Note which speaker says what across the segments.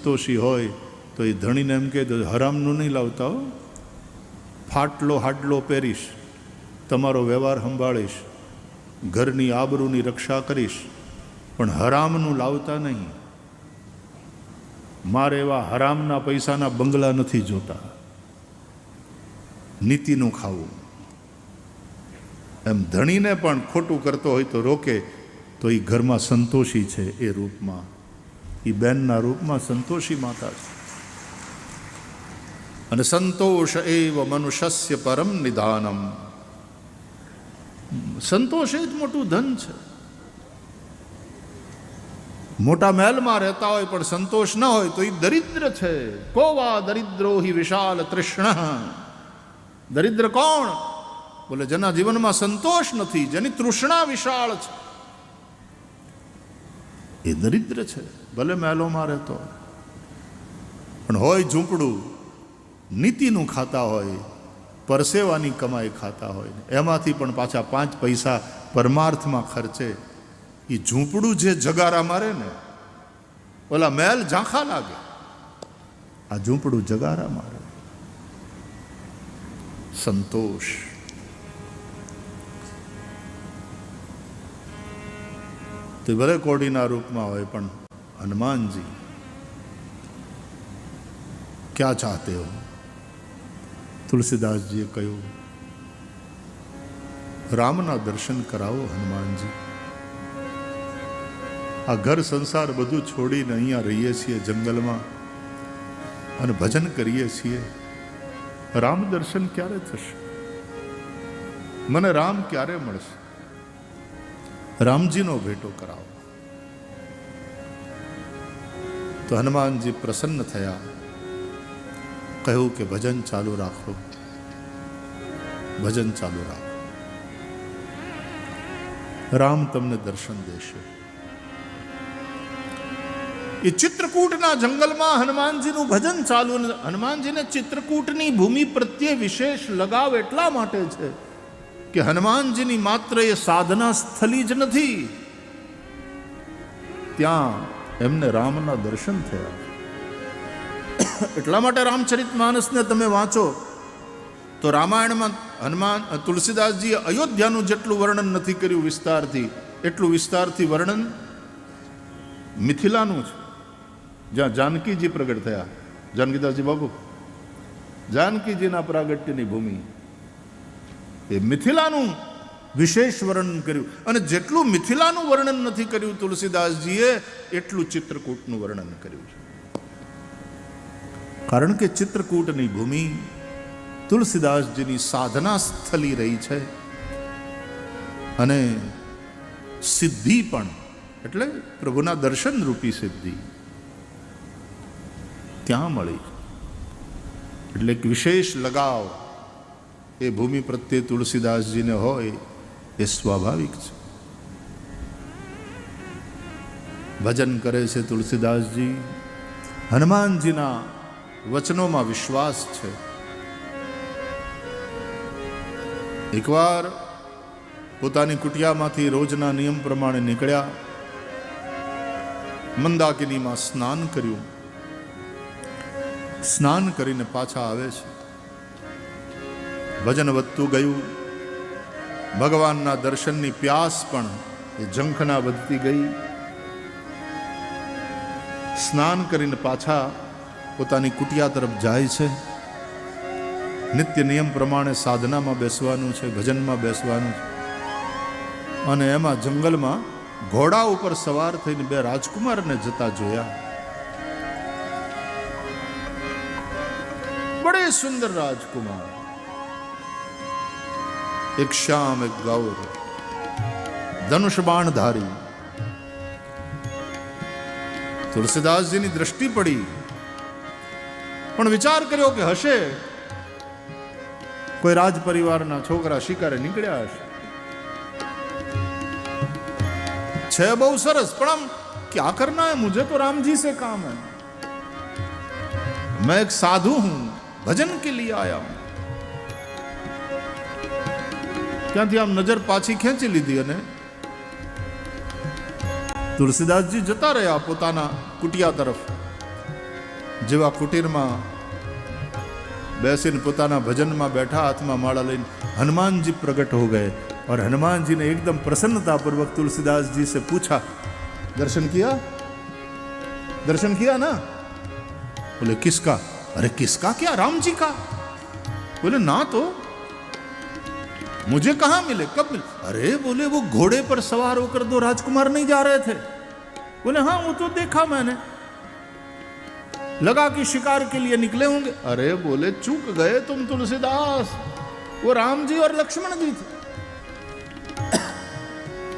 Speaker 1: સંતોષી હોય તો એ ધણીને એમ કહે તો હરામનું નહીં લાવતા હો, ફાટલો હાડલો પહેરીશ, તમારો વ્યવહાર સંભાળીશ, ઘરની આબરૂની રક્ષા કરીશ, પણ હરામનું લાવતા નહીં. મારે એવા હરામના પૈસાના બંગલા નથી જોતા, નીતિનું ખાવું. એમ ધણીને પણ ખોટું કરતો હોય તો રોકે તો એ ઘરમાં સંતોષી છે. એ રૂપમાં, એ બેનના રૂપમાં સંતોષી માતા છે. અને સંતોષ એવ મનુષ્યસ્ય પરમ નિધાનમ. સંતોષ એ જ મોટું ધન છે. મોટા મહેલમાં રહેતા હોય પણ સંતોષ ન હોય તો એ દરિદ્ર છે. કોવા દરિદ્રો હિ વિશાલ તૃષ્ણ. દરિદ્ર કોણ? બોલે જેના જીવનમાં સંતોષ નથી, જેની તૃષ્ણા વિશાળ છે, એ દરિદ્ર છે. ભલે મહેલોમાં રહેતો પણ હોય ઝૂંપડું, નીતિનું ખાતા હોય, પરસેવાની કમાઈ ખાતા હોય, એમાંથી પણ પાછા 5 પૈસા પરમાર્થમાં ખર્ચે. એ ઝૂંપડું જે જગારા મારે ને, ઓલા મહેલ ઝાંખા લાગે, આ ઝૂંપડું જગારા મારે. સંતોષ. તે ભલે કોડીના રૂપમાં હોય પણ હનુમાનજી ક્યાં ચાહતે હો? તુલસીદાસજીએ કહ્યું, રામના દર્શન કરાવો હનુમાનજી. આ ઘર સંસાર બધું છોડીને અહીંયા રહીએ છીએ જંગલમાં અને ભજન કરીએ છીએ. રામ દર્શન ક્યારે થશે? મને રામ ક્યારે મળશે? રામજીનો ભેટો કરાવો. તો હનુમાનજી પ્રસન્ન થયા. કહ્યું કે ભજન ચાલુ રાખો, ભજન ચાલુ રાખો, રામ તમને દર્શન દેશે. એ ચિત્રકૂટના જંગલમાં હનુમાનજીનું ભજન ચાલુ. હનુમાનજીને ચિત્રકૂટની ભૂમિ પ્રત્યે વિશેષ લગાવ એટલા માટે છે કે હનુમાનજીની માત્ર એ સાધના સ્થલી જ નથી, ત્યાં એમને રામના દર્શન થયા. એટલા માટે રામચરિતમાનસને તમે વાંચો તો રામાયણમાં તુલસીદાસજીએ અયોધ્યાનું જેટલું વર્ણન નથી કર્યું વિસ્તારથી, એટલું વિસ્તારથી વર્ણન મિથિલાનું છે, જ્યાં જાનકીજી પ્રગટ થયા. જાનકીદાસજી બાબુ, જાનકીજીના પ્રાગટ્યની ભૂમિ, એ મિથિલાનું વિશેષ વર્ણન કર્યું. અને જેટલું મિથિલાનું વર્ણન નથી કર્યું તુલસીદાસજીએ, એટલું ચિત્રકૂટનું વર્ણન કર્યું છે. કારણ કે ચિત્રકૂટની ભૂમિ તુલસીદાસજીની સાધના સ્થલી રહી છે અને સિદ્ધિ પણ, એટલે પ્રભુના દર્શન રૂપી સિદ્ધિ ત્યાં મળી. એટલે એક વિશેષ લગાવ એ ભૂમિ પ્રત્યે તુલસીદાસજીને હોય એ સ્વાભાવિક છે. ભજન કરે છે તુલસીદાસજી. હનુમાનજીના વચનોમાં વિશ્વાસ છે. એકવાર પોતાની કુટિયામાંથી રોજના નિયમ પ્રમાણે નીકળ્યા, મંદાકિનીમાં સ્નાન કર્યું. સ્નાન કરીને પાછા આવે છે. ભજન વધતું ગયું. ભગવાનના દર્શનની પ્યાસ પણ એ ઝંખના વધતી ગઈ. સ્નાન કરીને પાછા પોતાની કુટિયા તરફ જાય છે. નિત્ય નિયમ પ્રમાણે સાધનામાં બેસવાનું છે, ભજનમાં બેસવાનું છે. અને એમાં જંગલમાં ઘોડા ઉપર સવાર થઈને 2 રાજકુમારને જતા જોયા. બડે સુંદર રાજકુમાર, એક શ્યામ એક ગૌર, ધનુષ બાણધારી. તુલસીદાસજીની દ્રષ્ટિ પડી, પણ વિચાર કર્યો કે હશે કોઈ રાજ પરિવારના છોકરા શિકારે નીકળ્યા હશે. છે બહુ સરસ, પણ આમ क्या करना है, मुझे तो राम जी से काम है, मैं एक साधु हूं, भजन के लिए आया हूं. ત્યાંથી આમ નજર પાછી ખેંચી લીધી અને તુલસીદાસજી જતા રહ્યા પોતાના કુટિયા તરફ. જેવા કુટીરમાં બેસીને પોતાના ભજનમાં बैठा, हाथમાં माला લઈને हनुमान जी प्रकट हो गए और हनुमान जी ने एकदम प्रसन्नता पूर्वक तुलसीदास जी से पूछा, दर्शन किया? दर्शन किया ना? बोले किसका? अरे किसका क्या? राम जी का। बोले ना तो मुझे कहां मिले, कब मिले? अरे बोले वो घोड़े पर सवार होकर दो राजकुमार नहीं जा रहे थे। बोले हाँ वो तो देखा मैंने, लगा कि शिकार के लिए निकले होंगे। अरे बोले चूक गए तुम तुलसीदास, वो राम जी और लक्ष्मण जी थे।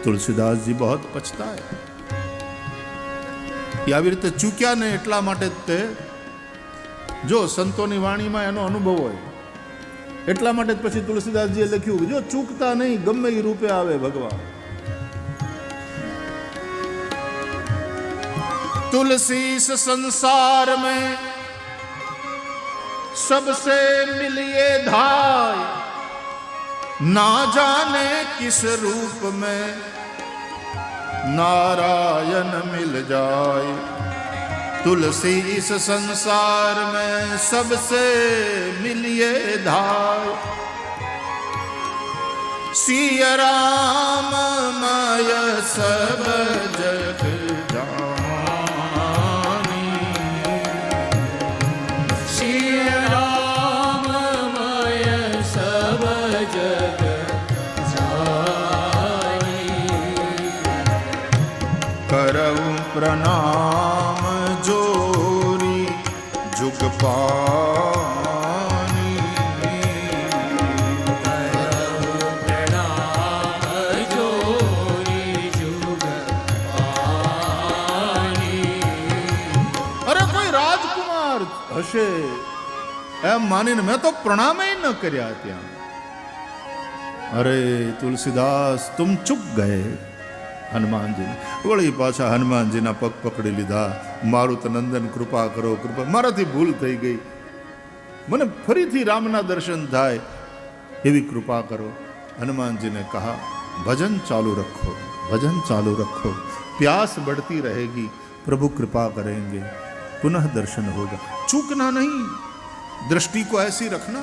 Speaker 1: तुलसीदास जी बहुत पछताए કે આવી રીતે ચૂક્યા ને એટલા માટે તે જો સંતોની વાણીમાં એનો અનુભવ હોય એટલા માટે જ પછી તુલસીદાસજીએ લખ્યું જો ચૂકતા નહીં ગમે એ રૂપે આવે ભગવાન। तुलसी इस संसार में सबसे मिलिए धाय, ना जाने किस रूप में नारायण मिल जाए। तुलसी इस संसार में सबसे मिलिए धाय, सिया राम माय सब जग जानी। सिया राम माय सब जग करऊं प्रणाम जोरी जुग पानी। करऊं प्रणाम जोरी जुग पानी। अरे कोई राजकुमार हशे एम मानीने मैं तो प्रणाम ही न कर्या त्या। अरे तुलसीदास तुम चूक गए। હનુમાનજી વળી પાછા હનુમાનજીના પગ પકડી લીધા, મારુત નંદન કૃપા કરો, કૃપા મારાથી ભૂલ થઈ ગઈ, મને ફરીથી રામના દર્શન થાય એવી કૃપા કરો। હનુમાનજીને કહા ભજન ચાલू रखो, भजन चालू रखो, प्यास बढ़ती रहेगी, प्रभु कृपा करेंगे, पुनः दर्शन होगा। चूकना नहीं, दृष्टि को ऐसी रखना।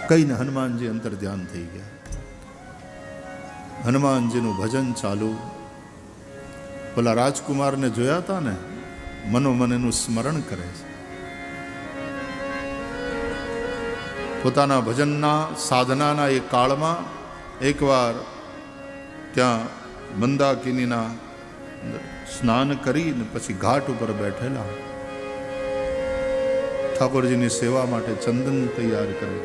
Speaker 1: कई ने हनुमान जी अंतर ध्यान थी गया। હનુમાનજીનું ભજન ચાલુ, પેલા રાજકુમારને જોયા હતા ને મનોમન એનું સ્મરણ કરે છે, પોતાના ભજનના સાધનાના એ કાળમાં એકવાર ત્યાં મંદાકિનીના સ્નાન કરીને પછી ઘાટ ઉપર બેઠેલા ઠાકોરજીની સેવા માટે ચંદન તૈયાર કરે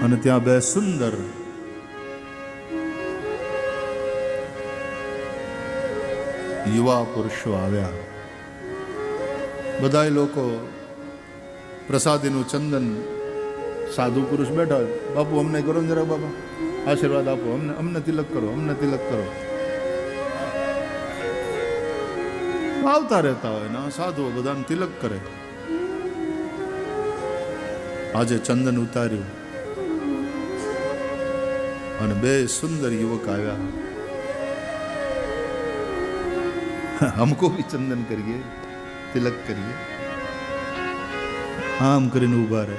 Speaker 1: અને ત્યાં બે સુંદર યુવા પુરુષો આવ્યા। બધાય લોકો પ્રસાદીનું ચંદન, સાધુ પુરુષ બેઠા, બાપુ અમને કરો ને જરા, બાપા આશીર્વાદ આપો, અમને તિલક કરો, અમને તિલક કરો, આવતા રહેતા હોય ને સાધુઓ બધાને તિલક કરે। આજે ચંદન ઉતાર્યું અને બે સુંદર યુવક આવ્યા, हमको भी चंदन करिए, तिलक करिए, આમ કરીને ઊભા રહે।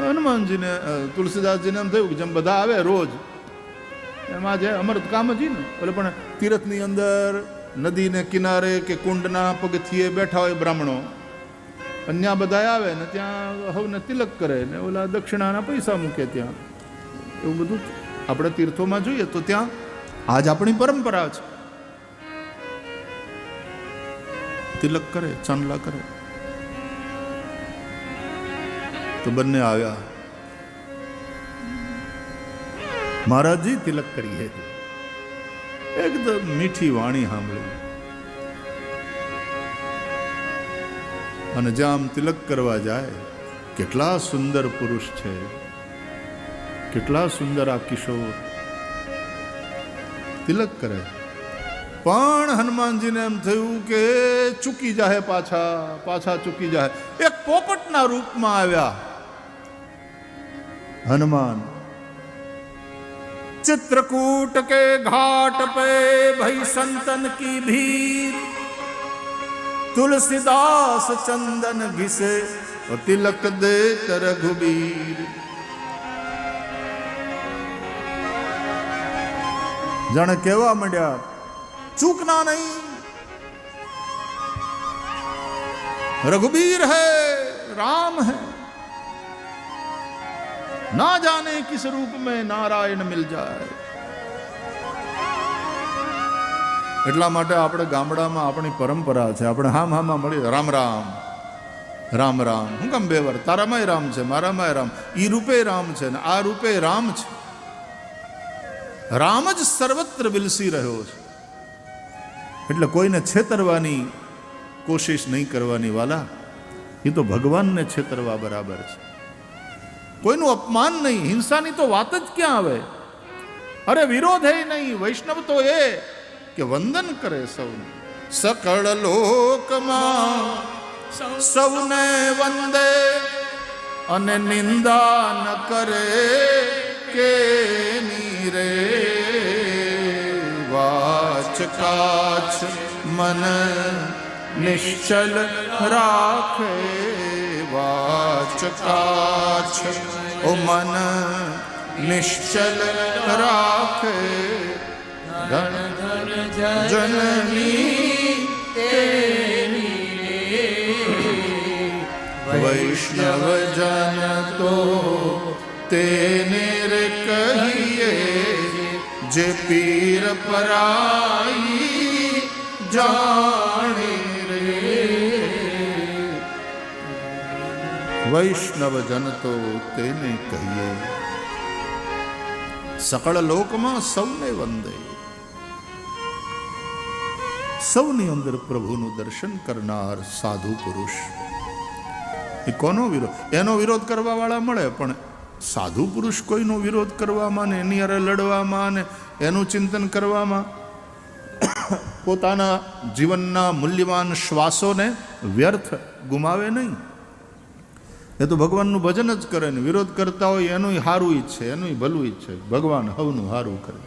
Speaker 1: હનુમાનજીને તુલસીદાસજીને એમ થયું કે જેમ બધા આવે રોજ એમ આજે અમૃત કામ જ ને, એટલે પણ તીર્થની અંદર નદીને કિનારે કે કુંડના પગથિયે બેઠા હોય બ્રાહ્મણો, અન્ય બધા આવે ને ત્યાં હવને તિલક કરે ને ઓલા દક્ષિણાના પૈસા મૂકે ત્યાં, એવું બધું આપણે તીર્થોમાં જોઈએ તો ત્યાં આજ આપણી પરંપરા છે, તિલક કરે, ચાંદલા કરે। તો બંને આવ્યા, મહારાજજી તિલક કરીએ, એકદમ મીઠી વાણી સાંભળી અને જામ તિલક કરવા જાય, કેટલા સુંદર પુરુષ છે, કેટલા સુંદર આ કિશોર, તિલક કરે। પણ હનુમાનજીને એમ થયું કે ચૂકી જાય, પાછા ચૂકી જાય। એક પોપટના રૂપમાં આવ્યા હનુમાન चित्रकूट के घाट पे भई संतन की भीड़, तुलसीदास चंदन घिसे और तिलक दे रघुबीर। जाने केवा मंड्या, चूकना नहीं, रघुबीर है, राम है, ना जाने किस रूप में नारायण मिल जाए। એટલા માટે આપણે ગામડામાં આપણી પરંપરા છે, આપણે હામ હામાં મળી રામ રામ રામ રામ. હું કેમ બે વાર? તારામાંય રામ છે, મારામાંય રામ, ઈ રૂપે રામ છે ને આ રૂપે રામ છે. રામ જ સર્વત્ર વિલસી રહ્યો છે. એટલે કોઈને છેતરવાની કોશિશ નહીં કરવાની વાલા, એ તો ભગવાનને છેતરવા બરાબર છે. કોઈનું અપમાન નહીં, હિંસાની તો વાત જ ક્યાં આવે. અરે વિરોધ નહીં, વૈષ્ણવ તો એ કે વંદન કરે સૌને. સકળ લોકમાં સૌને વંદે અને નિંદા ન કરે કે નીરે. વાચ કાચ મન નિશ્ચલ રાખે, વાચ કાચ ઓ મન નિશ્ચલ રાખે. ધન ધન જનની તેની, વૈષ્ણવ જન તો તેને રે કહીએ, જે પીર પરાઈ જાણે રે. વૈષ્ણવ જન તો તેને કહીએ. સકળ લોકમાં સૌને વંદે, સૌની અંદર પ્રભુનું દર્શન કરનાર સાધુ પુરુષ. એ કોનો વિરોધ? એનો વિરોધ કરવા વાળા મળે, પણ સાધુ પુરુષ કોઈનો વિરોધ કરવામાં ને એની અરે લડવામાં ને એનું ચિંતન કરવામાં પોતાના જીવનના મૂલ્યવાન શ્વાસોને વ્યર્થ ગુમાવે નહીં. એ તો ભગવાનનું ભજન જ કરે ને વિરોધ કરતા હોય એનું હારું ઈચ્છે, એનું ભલું ઈચ્છે. ભગવાન હવનું હારું કરે,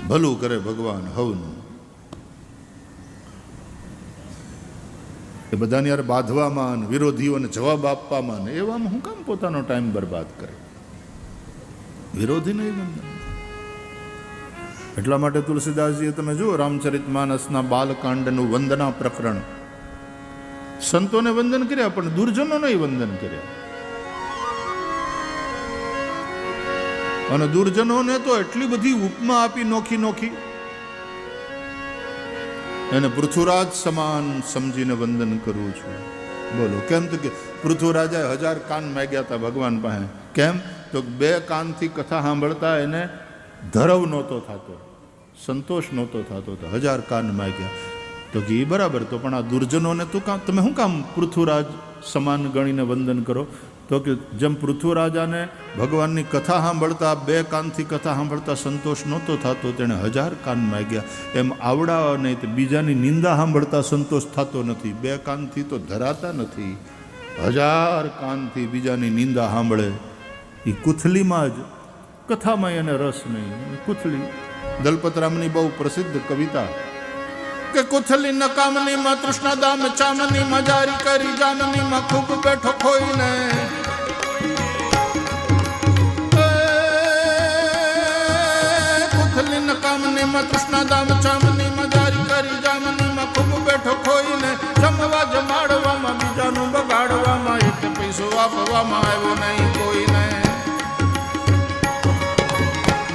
Speaker 1: ભલું કરે ભગવાન હવનું. એ બધાની યાર બાંધવામાં, વિરોધીઓને જવાબ આપવામાં, એવામાં હું કામ પોતાનો ટાઈમ બરબાદ કરે? વિરોધી નહીં બંધન. એટલા માટે તુલસીદાસજીએ તમે જુઓ રામચરિતમાનસના બાલકાંડનું વંદના પ્રકરણ, સંતોને વંદન કર્યા પણ દુર્જનોને વંદન કર્યા. અને દુર્જનોને તો એટલી બધી ઉપમા આપી નોખી નોખી, એને પૃથ્વીરાજ સમાન સમજીને વંદન કરું છું. બોલો કેમ? તો કે પૃથ્વીરાજાએ 1000 કાન માગ્યા હતા ભગવાન પાસે. કેમ? તો 2 કાનથી કથા સાંભળતા એને ધરવ નહોતો થતો, સંતોષ નહોતો થતો, તો 1000 કાન માગ્યા. તો કે એ બરાબર, તો પણ આ દુર્જનોને તો કામ તમે શું કામ પૃથ્વીરાજ સમાન ગણીને વંદન કરો? તો કે જેમ પૃથ્વીરાજાને ભગવાનની કથા સાંભળતા 2 કાનથી કથા સાંભળતા સંતોષ નહોતો થતો, તેણે 1000 કાન માગ્યા. એમ આવડા નહીં તો બીજાની નિંદા સાંભળતા સંતોષ થતો નથી. 2 કાનથી તો ધરાતા નથી, 1000 કાનથી બીજાની નિંદા સાંભળે. એ કુથલીમાં જ, કથામાં એને રસ નહીં. કુથલી દલપતરામની બહુ પ્રસિદ્ધ કવિતા કે કુથલી નકામની માં તૃષ્ણા દામ ચામની માં જારી કરી જામની માં ખૂબ બેઠો ખોઈને. કુથલી નકામની માં તૃષ્ણા દામ ચામની માં જારી કરી જામની માં ખૂબ બેઠો ખોઈને. જમવા જમાડવામાં બીજાનું બગાડવામાં એક પૈસો આપવામાં આવ્યો નહીં કોઈને.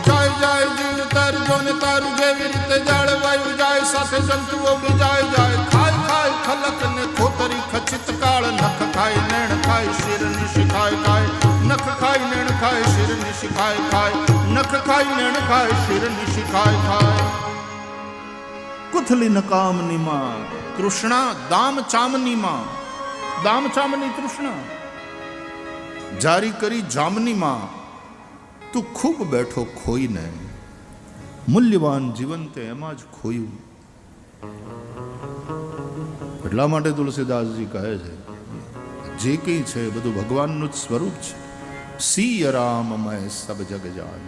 Speaker 1: જાય જાય જીવ તારજો ને તારું જેવી રીતે જાળવાયું જાય, સાથે જંતુઓ બીજાય જાય. ખાય ખાય ખલક ને ખોતરી ખચિત કાળ, નખ ખાય નેણ ખાય શિર નિશિખાય ખાય, નખ ખાય નેણ ખાય શિર નિશિખાય ખાય, નખ ખાય નેણ ખાય શિર નિશિખાય ખાય. કુથલી નકામની માં તૃષ્ણા દામ ચામની માં, દામ ચામની તૃષ્ણા જારી કરી જામની માં. તું ખૂબ બેઠો ખોઈને, મૂલ્યવાન જીવન તે એમાં જ ખોયું. એટલા માટે તુલસીદાસજી કહે છે જે કંઈ છે બધું ભગવાનનું જ સ્વરૂપ છે. સિય રામમય સબ જગ જાન.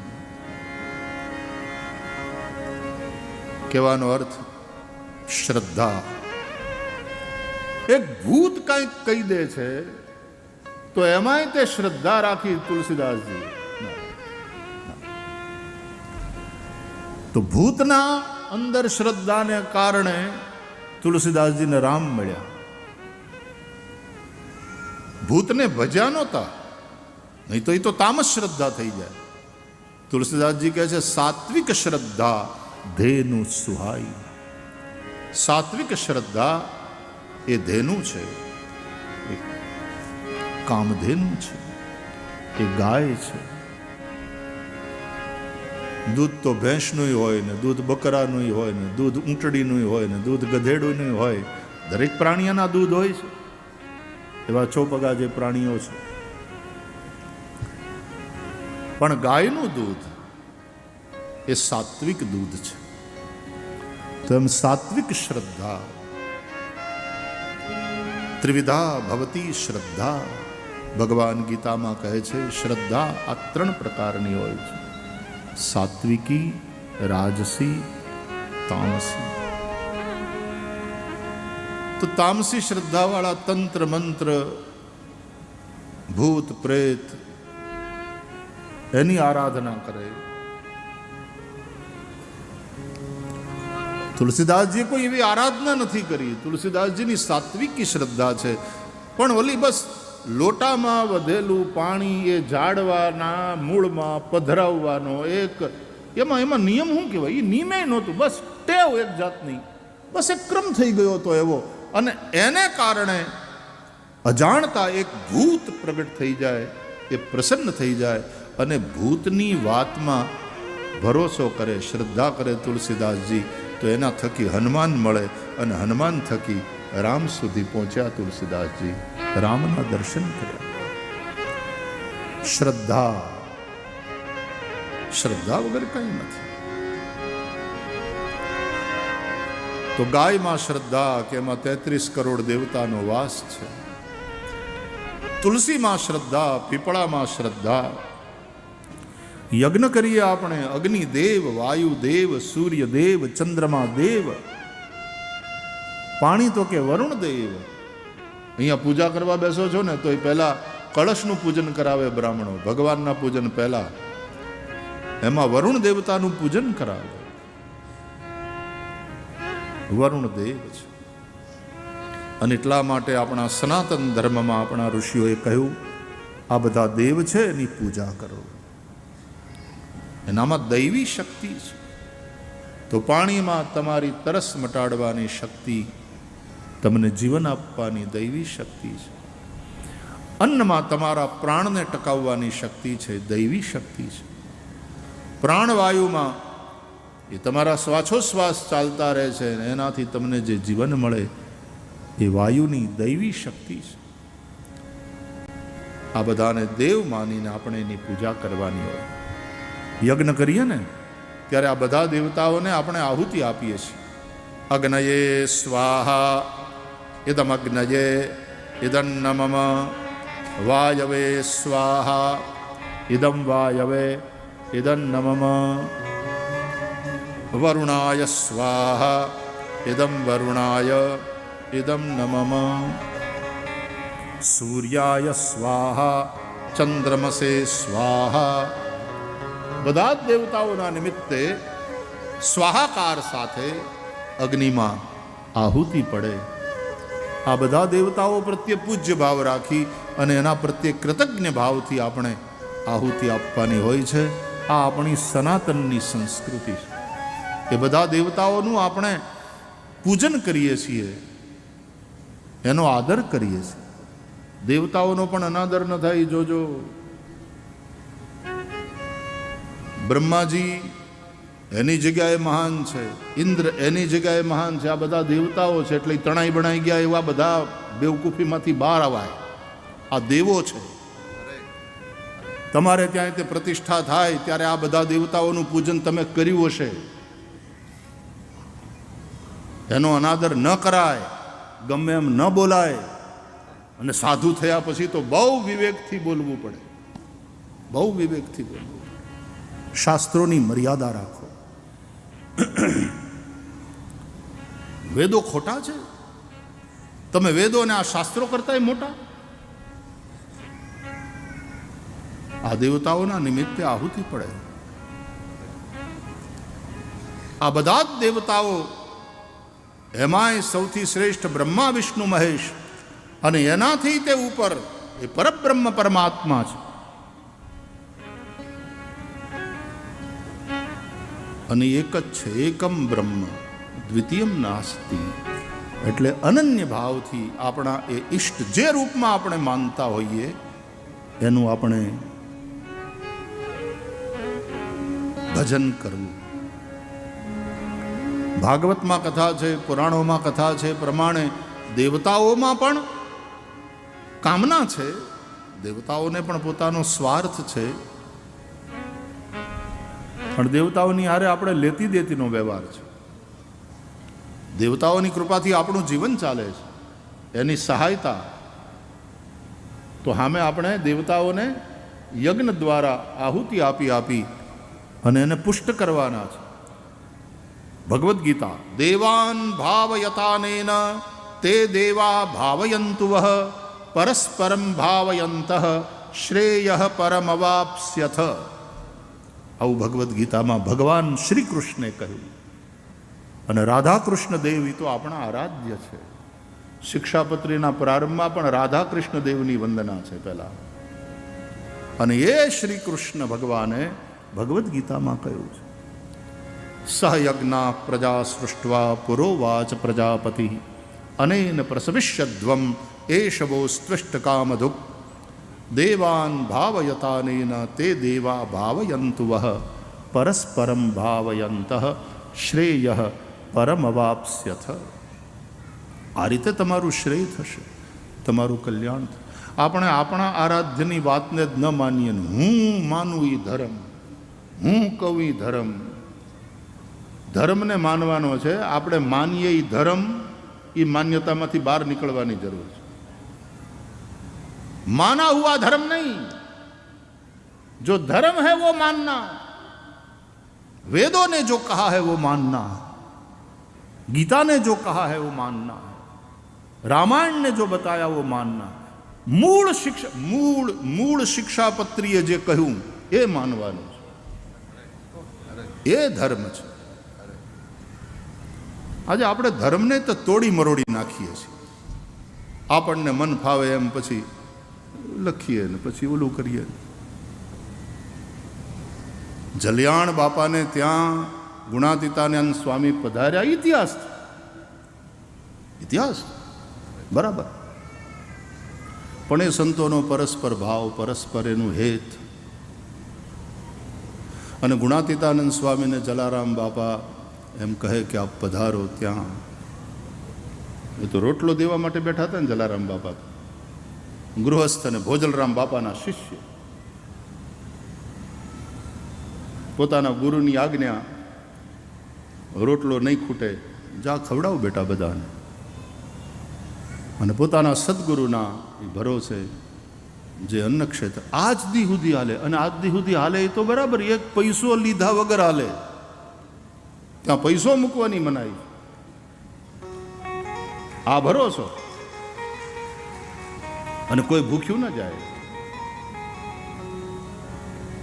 Speaker 1: કહેવાનો અર્થ શ્રદ્ધા. એક ભૂત કંઈક કહી દે છે તો એમાંય તે શ્રદ્ધા રાખી તુલસીદાસજી. તો ભૂતના અંદર શ્રદ્ધાને કારણે તુલસીદાસજીને રામ મળ્યા. ભૂતને ભજ્યા નહોતા, નહીં તો એ તો તામસ શ્રદ્ધા થઈ જાય. તુલસીદાસજી કહે છે સાત્વિક શ્રદ્ધા ધેનુ સુહાઈ. સાત્વિક શ્રદ્ધા એ ધેનુ છે, એ કામધેનુ છે, એ ગાય છે. દૂધ તો ભેંસનું હોય ને, દૂધ બકરાનું હોય ને, દૂધ ઊંટડીનું હોય ને, દૂધ ગધેડું હોય. દરેક પ્રાણીઓના દૂધ હોય છે. એવા ચોપગા જે પ્રાણીઓ છે, પણ ગાયનું દૂધ એ સાત્વિક દૂધ છે. તો એમ સાત્વિક શ્રદ્ધા, ત્રિવિધા ભવતી શ્રદ્ધા. ભગવાન ગીતામાં કહે છે શ્રદ્ધા આ 3 પ્રકારની હોય છે: સાત્વિકી, રાજસી, તામસી. તો તામસી શ્રદ્ધાવાળા તંત્ર મંત્ર, ભૂત પ્રેત એની આરાધના કરે. તુલસીદાસજી કોઈ એવી આરાધના નથી કરી. તુલસીદાસજીની સાત્વિકી શ્રદ્ધા છે. પણ ઓલી બસ લોટામાં વધેલું પાણી એ ઝાડવાના મૂળમાં પધરાવવાનો એક એમાં નિયમ શું કહેવાય, એ નિયમે નહોતું, બસ ટેવ એક જાતની, બસ એક ક્રમ થઈ ગયો હતો એવો. અને એને કારણે અજાણતા એક ભૂત પ્રગટ થઈ જાય, એ પ્રસન્ન થઈ જાય અને ભૂતની વાતમાં ભરોસો કરે, શ્રદ્ધા કરે તુલસીદાસજી. તો એના થકી હનુમાન મળે અને હનુમાન થકી રામ સુધી પહોંચ્યા તુલસીદાસજી. રામના દર્શન કર્યા. શ્રદ્ધા, શ્રદ્ધા વગર કંઈ નથી. તો ગાયમાં શ્રદ્ધા કે એમાં 33 કરોડ દેવતાનો વાસ છે. તુલસીમાં શ્રદ્ધા, પીપળામાં શ્રદ્ધા. યજ્ઞ કરીએ આપણે, અગ્નિદેવ, વાયુદેવ, સૂર્યદેવ, ચંદ્રમા દેવ. પાણી તો કે વરુણ દેવ. અહીંયા પૂજા કરવા બેસો છો ને તો એ પહેલા કળશનું પૂજન કરાવે બ્રાહ્મણો, ભગવાનના પૂજન પહેલા. એમાં વરુણ દેવતાનું પૂજન કરાવે. વરુણ દેવ છે. અને એટલા માટે આપણા સનાતન ધર્મમાં આપણા ઋષિઓએ કહ્યું આ બધા દેવ છે એની પૂજા કરો. એનામાં દૈવી શક્તિ છે. તો પાણીમાં તમારી તરસ મટાડવાની શક્તિ, તમને જીવન આપવાની દૈવી શક્તિ છે. અન્નમાં તમારા પ્રાણને ટકાવવાની શક્તિ છે, દૈવી શક્તિ છે. પ્રાણવાયુમાં એ તમારા શ્વાસોશ્વાસ ચાલતા રહે છે, એનાથી તમને જે જીવન મળે એ વાયુની દૈવી શક્તિ છે. આ બધાને દેવ માનીને આપણે એની પૂજા કરવાની હોય. યજ્ઞ કરીએ ને ત્યારે આ બધા દેવતાઓને આપણે આહુતિ આપીએ છીએ. અગ્નયે સ્વાહા ઇદમ અગ્નયે ઇદન્નમમ, વાયવે સ્વાહા ઇદમ વાયવે ઇદન્નમમ, વરુણાય સ્વાહા ઇદમ વરુણાય ઇદમ નમમ, સૂર્યાય સ્વાહા ચંદ્રમસે સ્વાહા. બધા જ દેવતાઓના નિમિત્તે સ્વાહાકાર સાથે અગ્નિમાં આહુતિ પડે. આ બધા દેવતાઓ પ્રત્યે પૂજ્ય ભાવ રાખી અને એના પ્રત્યે કૃતજ્ઞ ભાવથી આપણે આહુતિ આપવાની હોય છે. આ આપણી સનાતનની સંસ્કૃતિ છે. એ બધા દેવતાઓનું આપણે પૂજન કરીએ છીએ, એનો આદર કરીએ છીએ. દેવતાઓનો પણ અનાદર ન થાય જોજો. બ્રહ્માજી એની જગ્યાએ મહાન છે, ઇન્દ્ર એની જગ્યાએ મહાન છે. આ બધા દેવતાઓ છે એટલે તણાઈ બણાઈ ગયા એવા બધા બેવકૂફીમાંથી બહાર આવાય. આ દેવો છે. તમારે ત્યાં તે પ્રતિષ્ઠા થાય ત્યારે આ બધા દેવતાઓનું પૂજન તમે કર્યું હશે. એનો અનાદર ન કરાય, ગમે એમ ન બોલાય. અને સાધુ થયા પછી તો બહુ વિવેકથી બોલવું પડે, બહુ વિવેકથી બોલવું. શાસ્ત્રોની મર્યાદા રાખો. વેદો ખોટા છે? તમે વેદોને આ શાસ્ત્રો કરતાંય મોટા? આ દેવતાઓના નિમિત્તે આહુતિ પડે. આ બધા જ દેવતાઓ, એમાંય સૌથી શ્રેષ્ઠ બ્રહ્મા વિષ્ણુ મહેશ, અને એનાથી તે ઉપર એ પરબ્રહ્મ પરમાત્મા છે. અને એક જ છે, એકમ બ્રહ્મ દ્વિતીયમ નાસ્તિ. એટલે અનન્ય ભાવથી આપણા એ ઈષ્ટ જે રૂપમાં આપણે માનતા હોઈએ એનું આપણે ભજન કરવું. ભાગવતમાં કથા છે, પુરાણોમાં કથા છે પ્રમાણે દેવતાઓમાં પણ કામના છે. દેવતાઓને પણ પોતાનો સ્વાર્થ છે, પણ દેવતાઓની હારે આપણે લેતી દેતીનો વ્યવહાર છે. દેવતાઓની કૃપાથી આપણું જીવન ચાલે છે, એની સહાયતા. તો સામે આપણે દેવતાઓને યજ્ઞ દ્વારા આહુતિ આપી આપી અને એને પુષ્ટ કરવાના છે. ભગવદ્ ગીતા, દેવાન ભાવયતાનેન તે દેવા ભાવયંતુ વહ પરસ્પરમ ભાવયંત શ્રેય પરમવાપ્સ્યથ. આવું ભગવદ્ ગીતામાં ભગવાન શ્રી કૃષ્ણે કહ્યું. અને રાધાકૃષ્ણ દેવ તો આપણા આરાધ્ય છે. શિક્ષાપત્રીના પ્રારંભમાં પણ રાધાકૃષ્ણ દેવની વંદના છે પહેલા. અને એ શ્રી કૃષ્ણ ભગવાને ભગવદ્ ગીતામાં કહ્યું છે, સહયજ્ઞા પ્રજા સૃષ્ટવા પુરોવાચ પ્રજાપતિ અનેન પ્રસવિષ્યધ્વમ એષવો સ્ત્વિષ્ટ કામધુક દેવાન ભાવયતાનેન તે દેવા ભાવયંતુ વહ પરસ્પરમ ભાવયંત શ્રેય પરમવાપ્સ્યથ. આ રીતે તમારું શ્રેય થશે, તમારું કલ્યાણ થશે. આપણે આપણા આરાધ્યની વાતને જ ન માનીએ. હું માનું એ ધર્મ, હું કહું એ ધર્મ. ધર્મને માનવાનો છે. આપણે માનીએ એ ધર્મ, એ માન્યતામાંથી બહાર નીકળવાની જરૂર છે. माना हुआ धर्म नहीं, जो धर्म है वो मानना. वेदों ने जो कहा है वो मानना, गीता ने जो कहा है वो मानना, रामायण ने जो बताया वो मानना. मूल शिक्षापत्रीए जे कहूं એ માનવાનું છે. એ ધર્મ છે. આજે આપણે ધર્મને તો તોડી મરોડી નાખીએ છીએ. આપણને મન ફાવે એમ પછી લખીએ ને પછી ઓલું કરીએ. જલિયાણ બાપાને ત્યાં ગુણાતીતાનંદ સ્વામી પધાર્યા, ઇતિહાસ બરાબર. પણ એ સંતોનો પરસ્પર ભાવ, પરસ્પર એનું હેત. અને ગુણાતીતાનંદ સ્વામીને જલારામ બાપા એમ કહે કે આપ પધારો ત્યાં. એ તો રોટલો દેવા માટે બેઠા હતા ને જલારામ બાપા, ગૃહસ્થ અને ભોજલરામ બાપાના શિષ્ય. પોતાના ગુરુની આજ્ઞા, રોટલો નહીં ખૂટે, જા ખવડાવ બેટા બધાને. અને પોતાના સદગુરુના એ ભરોસે જે અન્ન ક્ષેત્ર આજ દી સુધી હાલે. અને આજ દી સુધી હાલે એ તો બરાબર, એક પૈસો લીધા વગર હાલે. ત્યાં પૈસો મૂકવાની મનાઈ. આ ભરોસો. અને કોઈ ભૂખ્યું ન જાય.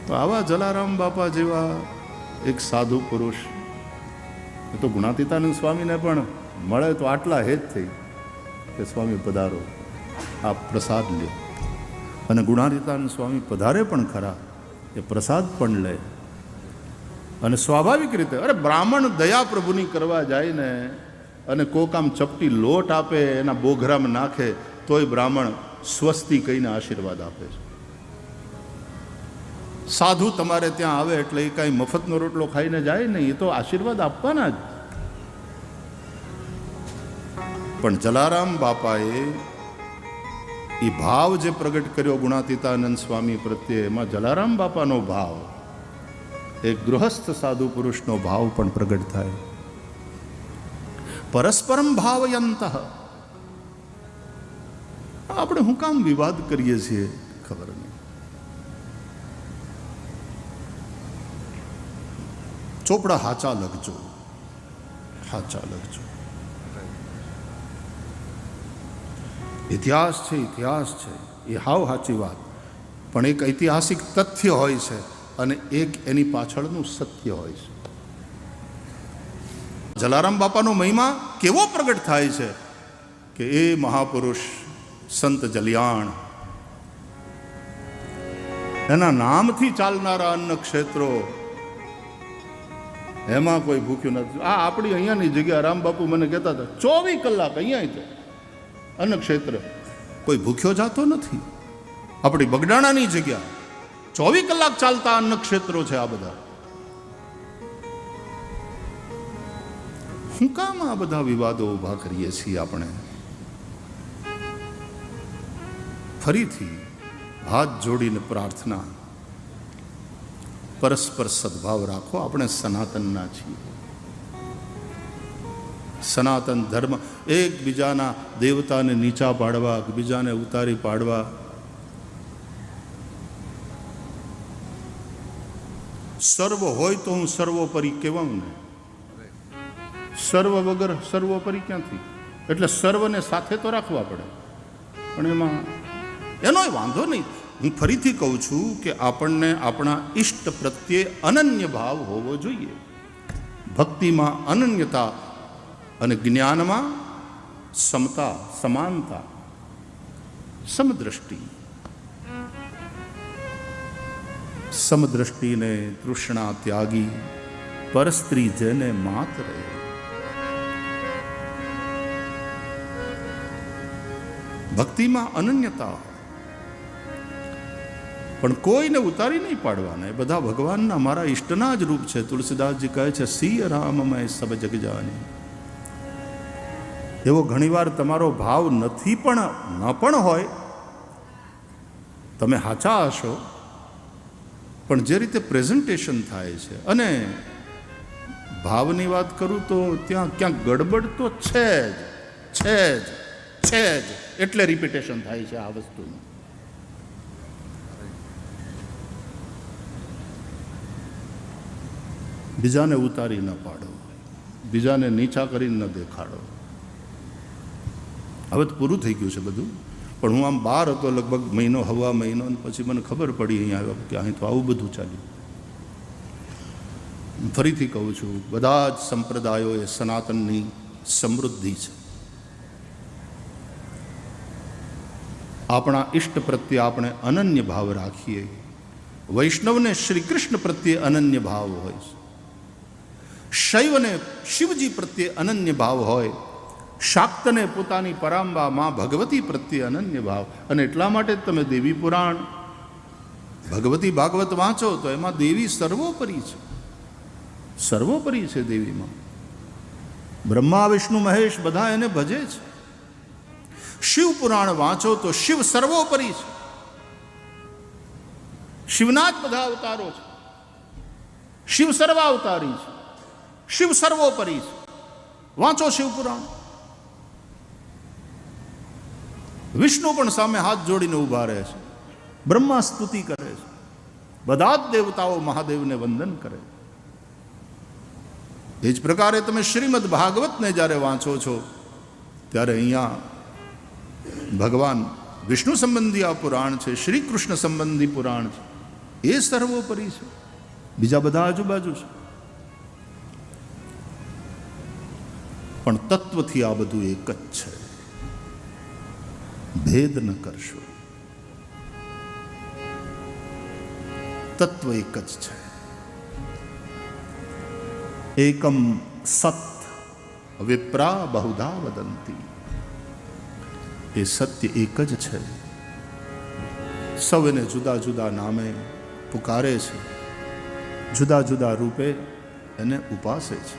Speaker 1: તો આવા જલારામ બાપા જેવા એક સાધુ પુરુષ, એ તો ગુણાતીતાનંદ સ્વામીને પણ મળે તો આટલા હેત થઈ કે સ્વામી પધારો, આપ પ્રસાદ લે. અને ગુણાતીતાનંદ સ્વામી પધારે પણ ખરા, એ પ્રસાદ પણ લે. અને સ્વાભાવિક રીતે, અરે બ્રાહ્મણ દયા પ્રભુની કરવા જાય ને અને કોક આમ ચપટી લોટ આપે, એના બોઘરામાં નાખે, તોય બ્રાહ્મણ સ્વસ્તિ કહીને આશીર્વાદ આપે છે. સાધુ તમારે ત્યાં આવે એટલે એ કાંઈ મફતનો રોટલો ખાઈને જાય નહીં, એ તો આશીર્વાદ આપવાના જ. પણ જલારામ બાપાએ એ ભાવ જે પ્રગટ કર્યો ગુણાતીતાનંદ સ્વામી પ્રત્યે, એમાં જલારામ બાપાનો ભાવ, એક ગૃહસ્થ સાધુ પુરુષનો ભાવ પણ પ્રગટ થાય. પરસ્પરમ ભાવયંત. આપણે હું કામ વિવાદ કરીએ છીએ ખબર નહીં. ચોપડા હાચા લખજો, હાચા લખજો. ઇતિહાસ છે એ હાવ સાચી વાત, પણ એક ઐતિહાસિક તથ્ય હોય છે અને એક એની પાછળનું સત્ય હોય છે. જલારામ બાપાનો મહિમા કેવો પ્રગટ થાય છે કે એ મહાપુરુષ સંત જલિયાણ, એના નામથી ચાલનારા અન્ન ક્ષેત્રો, એમાં કોઈ ભૂખ્યું નથી. આ આપણી અહીંયાની જગ્યા રામબાપુ મને કહેતા હતા 24 કલાક અહીંયા તો અન્ન ક્ષેત્ર કોઈ ભૂખ્યો જાતો નથી. આપણી બગડાણાની જગ્યા 24 કલાક ચાલતા અન્ન ક્ષેત્રો છે. આ બધા શું કામ આ બધા વિવાદો ઊભા કરીએ છીએ આપણે? ફરીથી હાથ જોડીને પ્રાર્થના, પરસ્પર સદભાવ રાખો. આપણે સનાતનના છીએ. સનાતન ધર્મ એકબીજાના દેવતાને નીચા પાડવા, એકબીજાને ઉતારી પાડવા, સર્વ હોય તો હું સર્વોપરી કહેવાઉં ને. સર્વ વગર સર્વોપરી ક્યાંથી? એટલે સર્વને સાથે તો રાખવા પડે, પણ એમાં એનોય વાંધો નહીં. હું ફરીથી કહું છું કે આપણને આપણા ઈષ્ટ પ્રત્યે અનન્ય ભાવ હોવો જોઈએ. ભક્તિમાં અનન્યતા અને જ્ઞાનમાં સમતા, સમાનતા, સમદ્રષ્ટિ. સમદ્રષ્ટિને તૃષ્ણા ત્યાગી, પરસ્ત્રી જેને માત રહે. ભક્તિમાં અનન્યતા, પણ કોઈને ઉતારી નહીં પાડવાના. એ બધા ભગવાનના, મારા ઈષ્ટના જ રૂપ છે. તુલસીદાસજી કહે છે સિય રામમય સબ જગ જાની. એવો ઘણીવાર તમારો ભાવ નથી, પણ ન પણ હોય, તમે સાચા હશો, પણ જે રીતે પ્રેઝન્ટેશન થાય છે, અને ભાવની વાત કરું તો ત્યાં ક્યાંક ગડબડ તો છે જ, એટલે રિપીટેશન થાય છે આ વસ્તુનું. બીજાને ઉતારી ન પાડો, બીજાને નીચા કરીને ન દેખાડો. હવે તો પૂરું થઈ ગયું છે બધું, પણ હું આમ બહાર હતો લગભગ મહિનો, હવા મહિનો, પછી મને ખબર પડી અહીંયા આવ્યા કે અહીં તો આવું બધું ચાલ્યું. ફરીથી કહું છું, બધા જ સંપ્રદાયો એ સનાતનની સમૃદ્ધિ છે. આપણા ઈષ્ટ પ્રત્યે આપણે અનન્ય ભાવ રાખીએ. વૈષ્ણવને શ્રી કૃષ્ણ પ્રત્યે અનન્ય ભાવ હોય છે, શૈવને શિવજી પ્રત્યે અનન્ય ભાવ હોય, શાક્તને પોતાની પરાંબા માં ભગવતી પ્રત્યે અનન્ય ભાવ. અને એટલા માટે જ તમે દેવી પુરાણ, ભગવતી ભાગવત વાંચો તો એમાં દેવી સર્વોપરી છે. સર્વોપરી છે દેવીમાં. બ્રહ્મા વિષ્ણુ મહેશ બધા એને ભજે છે. શિવ પુરાણ વાંચો તો શિવ સર્વોપરી છે. શિવના જ બધા અવતારો છે. શિવ સર્વાવતારી છે, શિવ સર્વોપરી છે. વાંચો શિવ પુરાણ. વિષ્ણુ પણ સામે હાથ જોડીને ઊભા રહે છે, બ્રહ્મા સ્તુતિ કરે છે, બધા જ દેવતાઓ મહાદેવને વંદન કરે. એ જ પ્રકારે તમે શ્રીમદ ભાગવતને જ્યારે વાંચો છો ત્યારે અહીંયા ભગવાન વિષ્ણુ સંબંધી આ પુરાણ છે, શ્રી કૃષ્ણ સંબંધી પુરાણ છે. એ સર્વોપરી છે, બીજા બધા આજુબાજુ છે. પણ તત્વથી આ બધું એક જ છે. ભેદ ન કરશો. તત્વ એક જ છે. એકમ સત વિપ્રા બહુધા વદંતી. એ સત્ય એક જ છે. સૌ એને જુદા જુદા નામે પુકારે છે, જુદા જુદા રૂપે એને ઉપાસે છે.